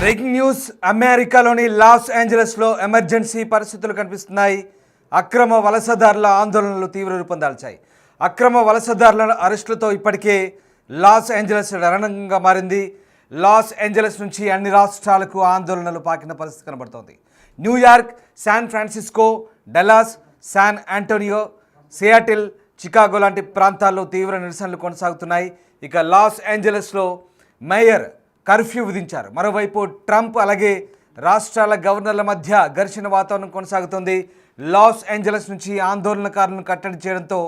Breaking news. అమెరికాలోని loss ఏంజలస్లో emergency పరిస్థితులు కనిపిస్తున్నాయి. అక్రమ వలసదారుల ఆందోళనలు తీవ్ర రూపం దాల్చాయి. అక్రమ వలసదారుల అరెస్టులతో ఇప్పటికే లాస్ ఏంజలస్ రణరంగంగా మారింది. లాస్ ఏంజలస్ నుంచి అన్ని రాష్ట్రాలకు ఆందోళనలు పాకిన పరిస్థితి కనబడుతోంది. New York, San Francisco, Dallas, San Antonio, Seattle, Chicago లాంటి ప్రాంతాల్లో తీవ్ర నిరసనలు కొనసాగుతున్నాయి. ఇక లాస్ ఏంజలస్లో మేయర్ కర్ఫ్యూ విధించారు. మరోవైపు ట్రంప్ అలాగే రాష్ట్రాల గవర్నర్ల మధ్య ఘర్షణ వాతావరణం కొనసాగుతోంది. లాస్ ఏంజలస్ నుంచి ఆందోళనకారులను కట్టడి చేయడంతో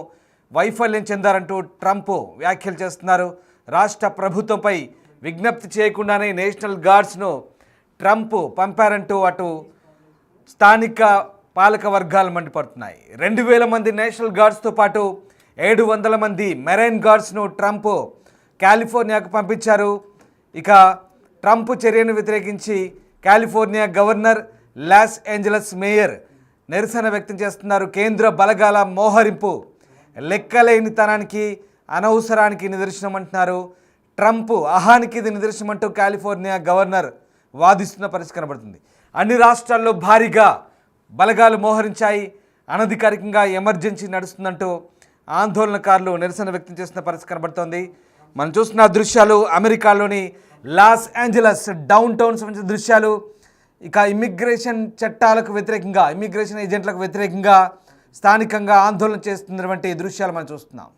వైఫల్యం చెందారంటూ ట్రంప్ వ్యాఖ్యలు చేస్తున్నారు. రాష్ట్ర ప్రభుత్వంపై విజ్ఞప్తి చేయకుండానే నేషనల్ గార్డ్స్ను ట్రంప్ పంపారంటూ అటు స్థానిక పాలక వర్గాలు మండిపడుతున్నాయి. 2000 మంది నేషనల్ గార్డ్స్తో పాటు 700 మంది మెరైన్ గార్డ్స్ను ట్రంప్ కాలిఫోర్నియాకు పంపించారు. ఇక ట్రంప్ చర్యను వ్యతిరేకించి California governor, Los Angeles mayor నిరసన వ్యక్తం చేస్తున్నారు. కేంద్ర బలగాల మోహరింపు లెక్కలేనితనానికి, అనవసరానికి నిదర్శనం అంటున్నారు. ట్రంప్ అహానికి ఇది నిదర్శనం అంటూ కాలిఫోర్నియా గవర్నర్ వాదిస్తున్న పరిస్థితి కనబడుతుంది. అన్ని రాష్ట్రాల్లో భారీగా బలగాలు మోహరించాయి. అనధికారికంగా ఎమర్జెన్సీ నడుస్తుందంటూ ఆందోళనకారులు నిరసన వ్యక్తం చేస్తున్న పరిస్థితి కనబడుతోంది. మనం చూస్తున్న దృశ్యాలు అమెరికాలోని లాస్ ఏంజలస్ డౌన్ టౌన్ సంబంధించిన దృశ్యాలు. ఇక ఇమిగ్రేషన్ చట్టాలకు వ్యతిరేకంగా, ఇమిగ్రేషన్ ఏజెంట్లకు వ్యతిరేకంగా స్థానికంగా ఆందోళన చేస్తున్నటువంటి దృశ్యాలు మనం చూస్తున్నాం.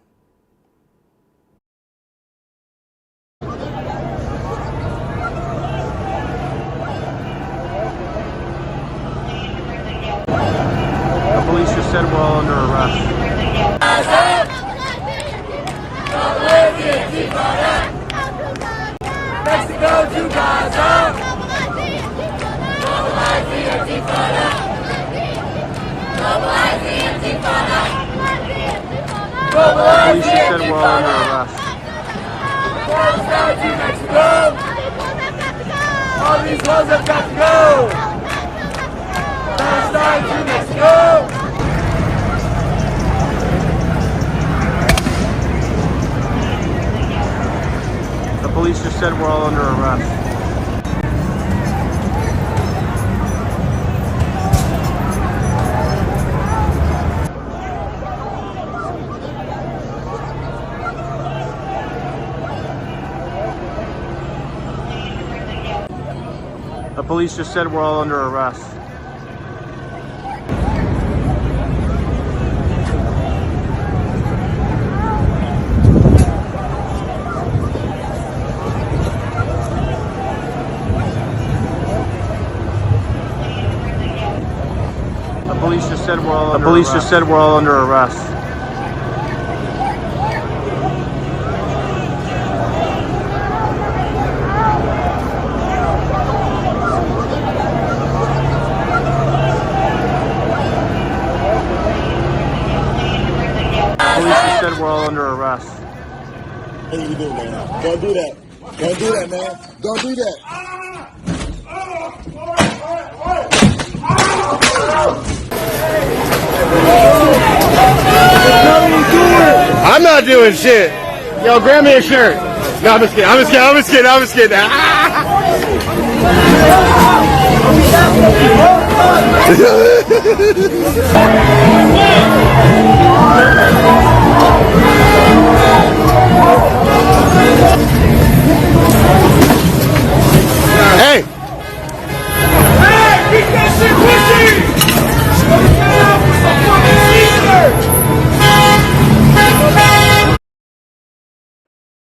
The police just said we're all under arrest. Mexico to Gaza. Mobilize the Intifada. Mobilize the Intifada. The police just said we're all under arrest. Down to Mexico. All these laws have got to go. Down to Mexico. The police just said we're all under arrest. The police just said we're all under arrest. The police just said we're all under arrest. The police just said we're all under arrest. Said we're all under arrest. What are you doing, man? Don't do that. Don't do that, man. Don't do that. I'm not doing shit. Yo, grab me a shirt. No, I'm just kidding. I'm just kidding. Hey!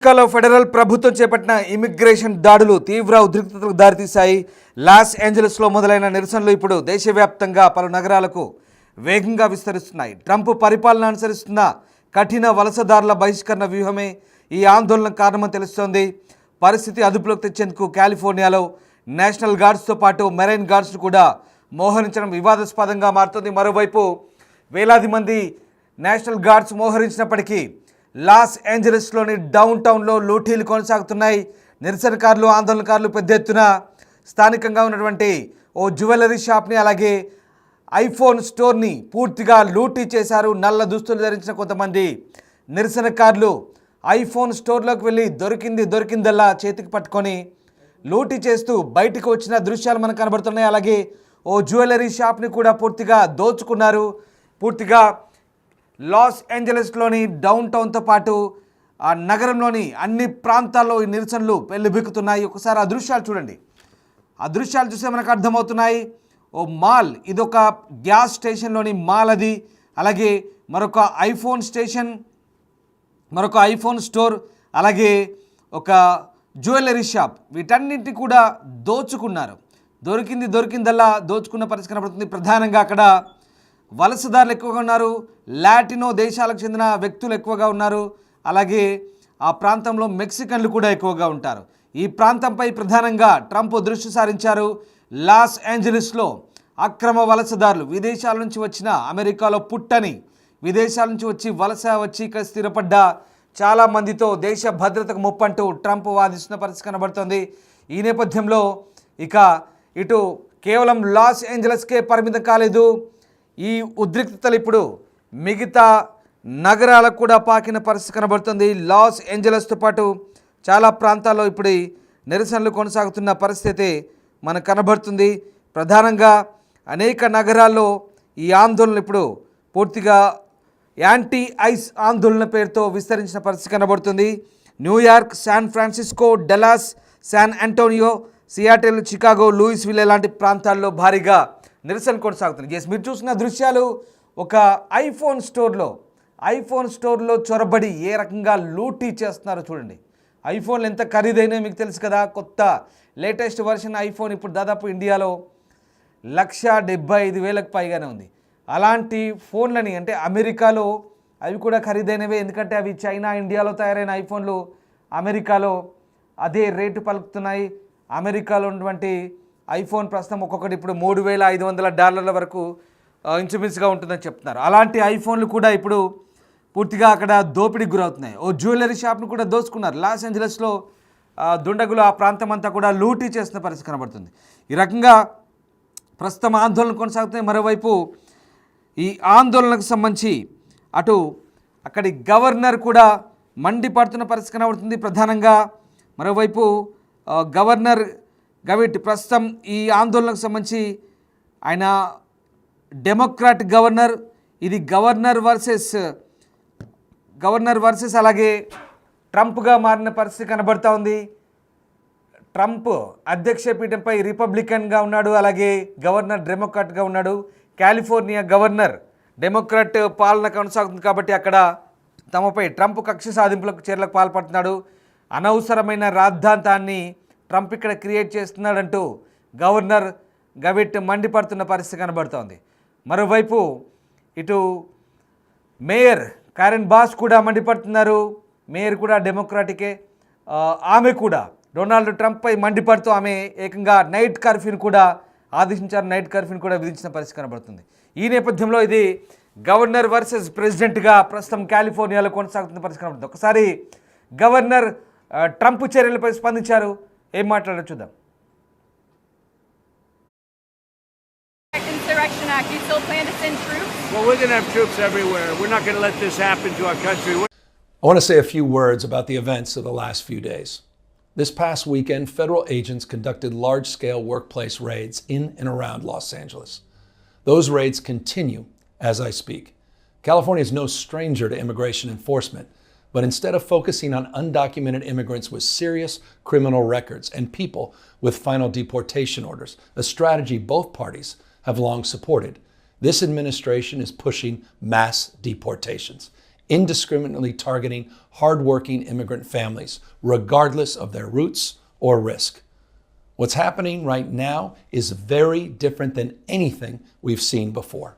అమెరికాలో federal ప్రభుత్వం చేపట్టిన immigration దాడులు తీవ్ర ఉద్రిక్తతలకు దారితీశాయి. Loss ఏంజలస్లో మొదలైన నిరసనలు ఇప్పుడు దేశవ్యాప్తంగా పలు నగరాలకు వేగంగా విస్తరిస్తున్నాయి. ట్రంప్ పరిపాలన అనుసరిస్తున్న కఠిన వలసదారుల బహిష్కరణ వ్యూహమే ఈ ఆందోళనకు కారణమని తెలుస్తోంది. పరిస్థితి అదుపులోకి తెచ్చేందుకు కాలిఫోర్నియాలో నేషనల్ గార్డ్స్తో పాటు మెరైన్ గార్డ్స్ను కూడా మోహరించడం వివాదాస్పదంగా మారుతుంది. మరోవైపు వేలాది మంది నేషనల్ గార్డ్స్ మోహరించినప్పటికీ లాస్ ఏంజలస్లోని డౌన్ టౌన్లో లూటీలు కొనసాగుతున్నాయి. నిరసనకారులు, ఆందోళనకారులు పెద్ద ఎత్తున స్థానికంగా ఉన్నటువంటి ఓ జ్యువెలరీ షాప్ని అలాగే ఐఫోన్ స్టోర్ని పూర్తిగా లూటీ చేశారు. నల్ల దుస్తులు ధరించిన కొంతమంది నిరసనకారులు ఐఫోన్ స్టోర్లోకి వెళ్ళి దొరికిందల్లా చేతికి పట్టుకొని లూటీ చేస్తూ బయటకు వచ్చిన దృశ్యాలు మనకు కనబడుతున్నాయి. అలాగే ఓ జ్యువెలరీ షాప్ని కూడా పూర్తిగా దోచుకున్నారు. పూర్తిగా లాస్ ఏంజలస్లోని డౌన్ టౌన్తో పాటు ఆ నగరంలోని అన్ని ప్రాంతాల్లో ఈ నిరసనలు పెళ్లిబిక్కుతున్నాయి. ఒకసారి ఆ దృశ్యాలు చూడండి. ఆ దృశ్యాలు చూస్తే మనకు అర్థమవుతున్నాయి. ఓ మాల్, ఇదొక గ్యాస్ స్టేషన్లోని మాల్ అది. అలాగే మరొక ఐఫోన్ స్టేషన్, మరొక ఐఫోన్ స్టోర్, అలాగే ఒక జ్యువెలరీ షాప్, వీటన్నింటినీ కూడా దోచుకున్నారు. దొరికిందల్లా దోచుకున్న పరిస్థితి కనబడుతుంది. ప్రధానంగా అక్కడ వలసదారులు ఎక్కువగా ఉన్నారు, లాటినో దేశాలకు చెందిన వ్యక్తులు ఎక్కువగా ఉన్నారు, అలాగే ఆ ప్రాంతంలో మెక్సికన్లు కూడా ఎక్కువగా ఉంటారు. ఈ ప్రాంతంపై ప్రధానంగా ట్రంప్ దృష్టి సారించారు. లాస్ ఏంజలస్లో అక్రమ వలసదారులు, విదేశాల నుంచి వచ్చిన, అమెరికాలో పుట్టని, విదేశాల నుంచి వచ్చి ఇక్కడ స్థిరపడ్డ చాలామందితో దేశ భద్రతకు ముప్పంటూ ట్రంప్ వాదిస్తున్న పరిస్థితి కనబడుతోంది. ఈ నేపథ్యంలో ఇక ఇటు కేవలం లాస్ ఏంజలస్కే పరిమితం కాలేదు. ఈ ఉద్రిక్తతలు ఇప్పుడు మిగతా నగరాలకు కూడా పాకిన పరిస్థితి కనబడుతుంది. లాస్ ఏంజలస్తో పాటు చాలా ప్రాంతాల్లో ఇప్పుడు ఈ నిరసనలు కొనసాగుతున్న పరిస్థితి మనకు కనబడుతుంది. ప్రధానంగా అనేక నగరాల్లో ఈ ఆందోళన ఇప్పుడు పూర్తిగా యాంటీ ఐస్ ఆందోళన పేరుతో విస్తరించిన పరిస్థితి కనబడుతుంది. New York, San Francisco, Dallas, San Antonio, Seattle, Chicago, Louisville లాంటి ప్రాంతాల్లో భారీగా నిరసన కొనసాగుతుంది. మీరు చూసిన దృశ్యాలు ఒక ఐఫోన్ స్టోర్లో చొరబడి ఏ రకంగా లూటీ చేస్తున్నారో చూడండి. ఐఫోన్లు ఎంత ఖరీదైనా మీకు తెలుసు కదా. కొత్త లేటెస్ట్ వర్షన్ ఐఫోన్ ఇప్పుడు దాదాపు ఇండియాలో 1,75,000కు పైగానే ఉంది. అలాంటి ఫోన్లని అంటే అమెరికాలో అవి కూడా ఖరీదైనవే, ఎందుకంటే అవి చైనా, ఇండియాలో తయారైన ఐఫోన్లు అమెరికాలో అదే రేటు పలుకుతున్నాయి. అమెరికాలో ఉన్నటువంటి ఐఫోన్ ప్రస్తుతం ఒక్కొక్కటి ఇప్పుడు $3,500 వరకు ఇంచుమించుగా ఉంటుందని చెప్తున్నారు. అలాంటి ఐఫోన్లు కూడా ఇప్పుడు పూర్తిగా అక్కడ దోపిడీకి గురవుతున్నాయి. ఓ జ్యువెలరీ షాప్ను కూడా దోచుకున్నారు. లాస్ ఏంజలస్లో దుండగులు ఆ ప్రాంతం అంతా కూడా లూటీ చేస్తున్న పరిస్థితి కనబడుతుంది. ఈ రకంగా ప్రస్తుతం ఆందోళన కొనసాగుతున్నాయి. మరోవైపు ఈ ఆందోళనకు సంబంధించి అటు అక్కడి గవర్నర్ కూడా మండిపడుతున్న పరిస్థితి కనబడుతుంది. ప్రధానంగా మరోవైపు గవర్నర్ గవిట్ ప్రస్తుతం ఈ ఆందోళనకు సంబంధించి ఆయన డెమోక్రాట్ గవర్నర్, ఇది గవర్నర్ వర్సెస్ అలాగే ట్రంప్గా మారిన పరిస్థితి కనబడుతూ ఉంది. ట్రంప్ అధ్యక్ష పీఠంపై రిపబ్లికన్గా ఉన్నాడు, అలాగే గవర్నర్ డెమోక్రాట్గా ఉన్నాడు. కాలిఫోర్నియా గవర్నర్ డెమోక్రాట్ పాలన కొనసాగుతుంది కాబట్టి అక్కడ తమపై ట్రంప్ కక్ష సాధింపులకు చర్యలకు పాల్పడుతున్నాడు. అనవసరమైన రాద్ధాంతాన్ని ట్రంప్ ఇక్కడ క్రియేట్ చేస్తున్నాడంటూ గవర్నర్ గవిట్ మండిపడుతున్న పరిస్థితి కనబడుతోంది. మరోవైపు ఇటు మేయర్ కారెన్ బాస్ కూడా మండిపడుతున్నారు. మేయర్ కూడా డెమోక్రాటికే. ఆమె కూడా డొనాల్డ్ ట్రంప్పై మండిపడుతూ ఆమె ఏకంగా నైట్ కర్ఫ్యూని కూడా ఆదేశించారు. నైట్ కర్ఫ్యూని కూడా విధించిన పరిస్థితి కనబడుతుంది. ఈ నేపథ్యంలో ఇది గవర్నర్ వర్సెస్ ప్రెసిడెంట్గా ప్రస్తుతం కాలిఫోర్నియాలో కొనసాగుతున్న పరిస్థితి కనబడుతుంది. ఒకసారి గవర్నర్ ట్రంప్ చర్యలపై స్పందించారు. ఏం మాట్లాడారో చూద్దాం. Insurrection Act. You still plan to send troops? Well, we're going to have troops everywhere. We're not going to let this happen to our country. I want to say a few words about the events of the last few days. This past weekend, federal agents conducted large-scale workplace raids in and around Los Angeles. Those raids continue as I speak. California is no stranger to immigration enforcement, but instead of focusing on undocumented immigrants with serious criminal records and people with final deportation orders, a strategy both parties have long supported, this administration is pushing mass deportations, indiscriminately targeting hardworking immigrant families, regardless of their roots or risk. What's happening right now is very different than anything we've seen before.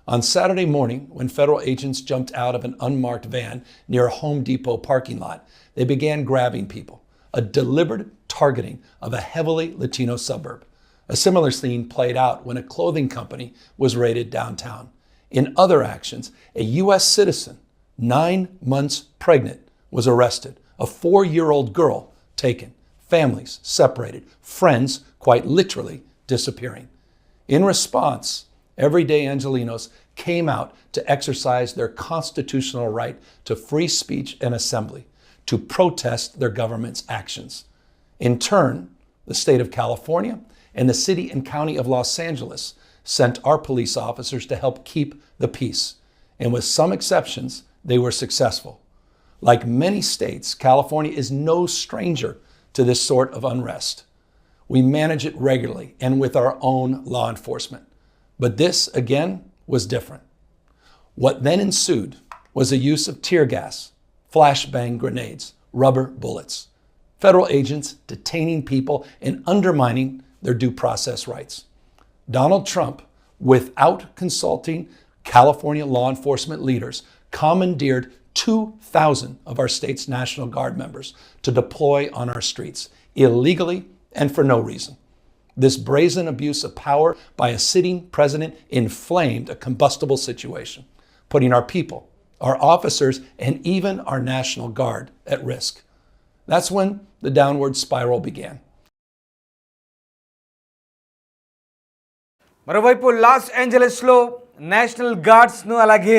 On Saturday morning, when federal agents jumped out of an unmarked van near a Home Depot parking lot, they began grabbing people, a deliberate targeting of a heavily Latino suburb. A similar scene played out when a clothing company was raided downtown. In other actions, a U.S. citizen, 9 months pregnant, was arrested, a 4-year-old girl taken, families separated, friends quite literally disappearing. In response, everyday Angelenos came out to exercise their constitutional right to free speech and assembly, to protest their government's actions. In turn, The state of California and the city and county of Los Angeles sent our police officers to help keep the peace. And with some exceptions, they were successful. Like many states, California is no stranger to this sort of unrest. We manage it regularly and with our own law enforcement. But this, again, was different. What then ensued was the use of tear gas, flashbang grenades, rubber bullets, federal agents detaining people and undermining their due process rights. Donald Trump, without consulting California law enforcement leaders, commandeered 2,000 of our state's National Guard members to deploy on our streets, illegally and for no reason. This brazen abuse of power by a sitting president inflamed a combustible situation, putting our people, our officers, and even our National Guard at risk. That's when the downward spiral began. మరోవైపు loss ఏంజలస్లో national గార్డ్స్ను అలాగే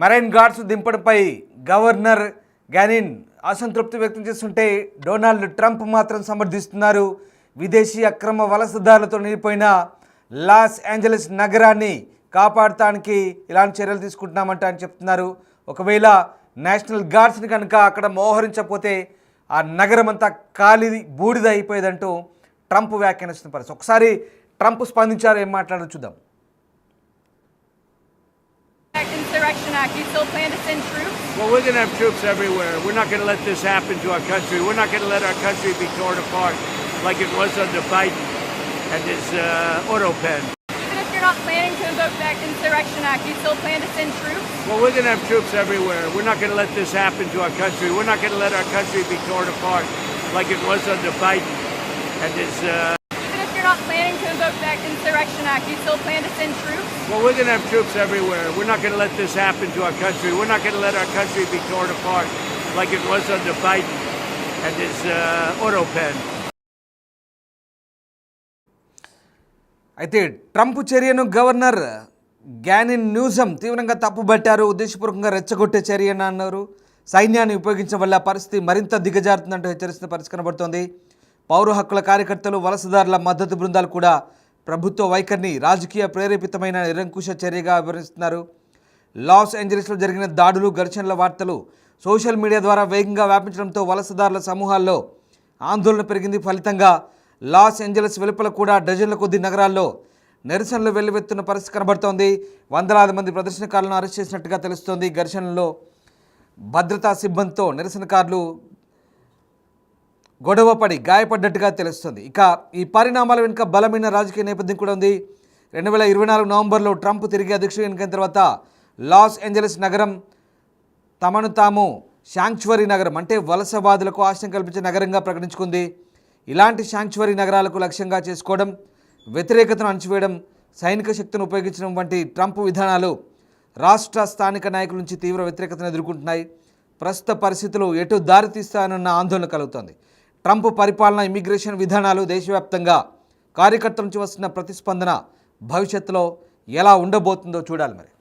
marine guards దింపడంపై governor గ్యానిన్ అసంతృప్తి వ్యక్తం చేస్తుంటే Donald Trump మాత్రం సమర్థిస్తున్నారు. విదేశీ అక్రమ వలసదారులతో నిండిపోయిన Los Angeles నగరాన్ని కాపాడటానికి ఇలాంటి చర్యలు తీసుకుంటున్నామంట అని చెప్తున్నారు. ఒకవేళ నేషనల్ గార్డ్స్ని కనుక అక్కడ మోహరించకపోతే ఆ నగరం అంతా ఖాళీ బూడిద అయిపోయేదంటూ ట్రంప్ వ్యాఖ్యానిస్తున్న పరిస్థితి. ఒకసారి ట్రంప్ స్పందించారు, ఏం మాట్లాడారు చూద్దాం. Insurrection Act. You still plan to send troops? Well, we're going to have troops everywhere. We're not going to let this happen to our country. We're not going to let our country be torn apart like it was under Biden and his auto pen. Even if you're not planning to invoke the Insurrection Act, you still plan to send troops? Well, we're going to have troops everywhere. We're not going to let this happen to our country. We're not going to let our country be torn apart like it was under Biden and his... Even if you're not planning to invoke the Insurrection Act, you still plan to send troops? Well, we're going to have troops everywhere. We're not going to let this happen to our country. We're not going to let our country be torn apart like it was under Biden and his auto pen. అయితే Trump చర్యను governor గ్యానిన్ న్యూసం తీవ్రంగా తప్పుబట్టారు. ఉద్దేశపూర్వకంగా రెచ్చగొట్టే చర్య అని అన్నారు. సైన్యాన్ని ఉపయోగించడం వల్ల పరిస్థితి మరింత దిగజారుతుందంటూ హెచ్చరిస్తున్న పరిస్థితి కనబడుతోంది. పౌర హక్కుల కార్యకర్తలు, వలసదారుల మద్దతు బృందాలు కూడా ప్రభుత్వ వైఖరిని రాజకీయ ప్రేరేపితమైన నిరంకుశ చర్యగా వివరిస్తున్నారు. లాస్ ఏంజలస్లో జరిగిన దాడులు, ఘర్షణల వార్తలు సోషల్ మీడియా ద్వారా వేగంగా వ్యాపించడంతో వలసదారుల సమూహాల్లో ఆందోళన పెరిగింది. ఫలితంగా లాస్ ఏంజలస్ వెలుపల కూడా డజన్ల కొద్ది నగరాల్లో నిరసనలు వెల్లువెత్తున్న పరిస్థితి కనబడుతోంది. వందలాది మంది ప్రదర్శనకారులను అరెస్ట్ చేసినట్టుగా తెలుస్తోంది. ఘర్షణలో భద్రతా సిబ్బందితో నిరసనకారులు గొడవపడి గాయపడ్డట్టుగా తెలుస్తుంది. ఇక ఈ పరిణామాల వెనుక బలమైన రాజకీయ నేపథ్యం కూడా ఉంది. 2024 నవంబర్లో ట్రంప్ తిరిగి అధ్యక్షుడు ఎన్నికైన తర్వాత లాస్ ఏంజలస్ నగరం తమను తాము శాంక్చువరీ నగరం, అంటే వలసవాదులకు ఆశ్రయం కల్పించే నగరంగా ప్రకటించుకుంది. ఇలాంటి శాంక్చువరీ నగరాలకు లక్ష్యంగా చేసుకోవడం, వ్యతిరేకతను అణచివేయడం, సైనిక శక్తిని ఉపయోగించడం వంటి ట్రంప్ విధానాలు రాష్ట్ర స్థానిక నాయకుల నుంచి తీవ్ర వ్యతిరేకతను ఎదుర్కొంటున్నాయి. ప్రస్తుత పరిస్థితులు ఎటు దారితీస్తాయన్న ఆందోళన కలుగుతోంది. ట్రంప్ పరిపాలన, ఇమిగ్రేషన్ విధానాలు, దేశవ్యాప్తంగా కార్యకర్తల నుంచి వస్తున్న ప్రతిస్పందన భవిష్యత్తులో ఎలా ఉండబోతుందో చూడాలి మరి.